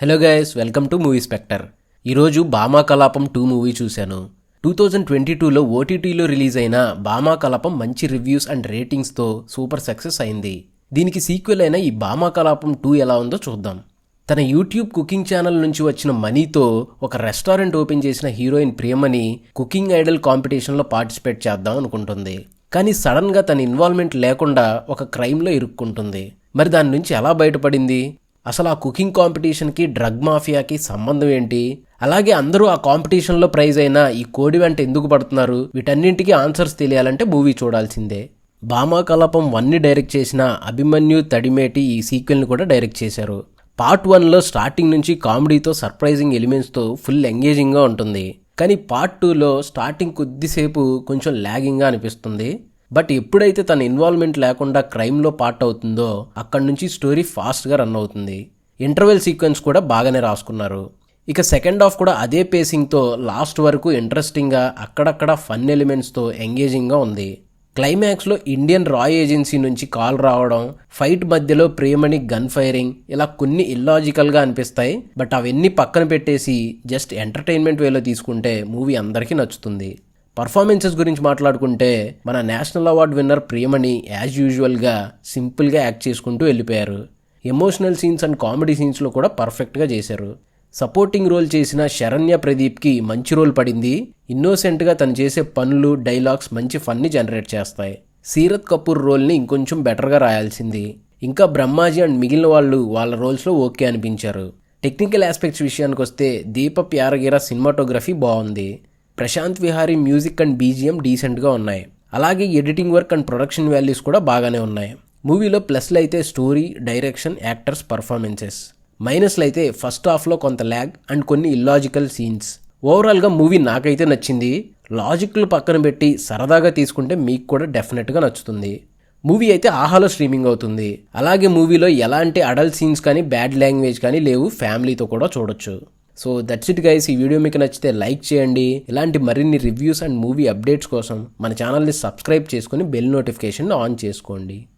Hello guys, welcome to movie spectre. ఈరోజు Bhama Kalapam 2 movie చూశాను. 2022లో ఓటీటీలో రిలీజ్ అయిన భామా కలాపం మంచి రివ్యూస్ అండ్ రేటింగ్స్తో సూపర్ సక్సెస్ అయింది. దీనికి సీక్వెల్ అయిన ఈ భామా కలాపం 2 ఎలా ఉందో చూద్దాం. తన యూట్యూబ్ కుకింగ్ ఛానల్ నుంచి వచ్చిన మనీతో ఒక రెస్టారెంట్ ఓపెన్ చేసిన హీరోయిన్ ప్రియమణి కుకింగ్ ఐడల్ కాంపిటీషన్లో పార్టిసిపేట్ చేద్దాం అనుకుంటుంది. కానీ సడన్గా తన ఇన్వాల్వ్మెంట్ లేకుండా ఒక క్రైమ్లో ఇరుక్కుంటుంది. మరి దాని నుంచి ఎలా బయటపడింది? అసలు ఆ కుకింగ్ కాంపిటీషన్కి డ్రగ్ మాఫియాకి సంబంధం ఏంటి? అలాగే అందరూ ఆ కాంపిటీషన్లో ప్రైజ్ అయిన ఈ కోడి వెంట ఎందుకు పడుతున్నారు? వీటన్నింటికి ఆన్సర్స్ తెలియాలంటే మూవీ చూడాల్సిందే. భామా కలాపం 1ని డైరెక్ట్ చేసిన అభిమన్యు తడిమేటి ఈ సీక్వెల్ని కూడా డైరెక్ట్ చేశారు. పార్ట్ 1లో స్టార్టింగ్ నుంచి కామెడీతో సర్ప్రైజింగ్ ఎలిమెంట్స్తో ఫుల్ ఎంగేజింగ్గా ఉంటుంది. కానీ పార్ట్ 2లో స్టార్టింగ్ కొద్దిసేపు కొంచెం ల్యాగింగ్గా అనిపిస్తుంది. బట్ ఎప్పుడైతే తన ఇన్వాల్వ్మెంట్ లేకుండా క్రైమ్లో పార్ట్ అవుతుందో అక్కడి నుంచి స్టోరీ ఫాస్ట్గా రన్ అవుతుంది. ఇంటర్వెల్ సీక్వెన్స్ కూడా బాగానే రాసుకున్నారు. ఇక సెకండ్ హాఫ్ కూడా అదే పేసింగ్తో లాస్ట్ వరకు ఇంట్రెస్టింగ్గా అక్కడక్కడ ఫన్ ఎలిమెంట్స్తో ఎంగేజింగ్గా ఉంది. క్లైమాక్స్లో ఇండియన్ రాయ్ ఏజెన్సీ నుంచి కాల్ రావడం, ఫైట్ మధ్యలో ప్రియమణి గన్ ఫైరింగ్, ఇలా కొన్ని ఇల్లాజికల్గా అనిపిస్తాయి. బట్ అవన్నీ పక్కన పెట్టేసి జస్ట్ ఎంటర్టైన్మెంట్ వేలో తీసుకుంటే మూవీ అందరికీ నచ్చుతుంది. పర్ఫార్మెన్సెస్ గురించి మాట్లాడుకుంటే మన national award winner Priyamani as యూజువల్గా సింపుల్గా యాక్ట్ చేసుకుంటూ వెళ్ళిపోయారు. ఎమోషనల్ సీన్స్ అండ్ కామెడీ సీన్స్లో కూడా పర్ఫెక్ట్గా చేశారు. సపోర్టింగ్ రోల్ చేసిన శరణ్య ప్రదీప్కి మంచి రోల్ పడింది. ఇన్నోసెంట్గా తను చేసే పనులు, డైలాగ్స్ మంచి ఫన్ని జనరేట్ చేస్తాయి. సీరత్ కపూర్ రోల్ని ఇంకొంచెం బెటర్గా రాయాల్సింది. ఇంకా బ్రహ్మాజీ అండ్ మిగిలిన వాళ్ళు వాళ్ళ రోల్స్లో ఓకే అనిపించారు. టెక్నికల్ ఆస్పెక్ట్స్ విషయానికి వస్తే దీపక్ యారగిరా సినిమాటోగ్రఫీ బాగుంది. Prashanth Vihari music and BGM డీసెంట్గా ఉన్నాయి. అలాగే editing work and production values కూడా బాగానే ఉన్నాయి. మూవీలో ప్లస్లు అయితే స్టోరీ, డైరెక్షన్, యాక్టర్స్ పర్ఫార్మెన్సెస్. మైనస్లు అయితే ఫస్ట్ హాఫ్లో కొంత ల్యాగ్ అండ్ కొన్ని ఇల్లాజికల్ సీన్స్. ఓవరాల్గా మూవీ నాకైతే నచ్చింది. లాజిక్లు పక్కన పెట్టి సరదాగా తీసుకుంటే మీకు కూడా డెఫినెట్గా నచ్చుతుంది. మూవీ అయితే ఆహాలో స్ట్రీమింగ్ అవుతుంది. అలాగే మూవీలో ఎలాంటి అడల్ట్ సీన్స్ కానీ బ్యాడ్ లాంగ్వేజ్ కానీ లేవు. ఫ్యామిలీతో కూడా చూడొచ్చు. So that's it guys. ఈ వీడియో మీకు నచ్చితే లైక్ చేయండి. ఇలాంటి మరిన్ని రివ్యూస్ అండ్ మూవీ అప్డేట్స్ కోసం మన ఛానల్ని సబ్స్క్రైబ్ చేసుకుని బెల్ నోటిఫికేషన్ ఆన్ చేసుకోండి.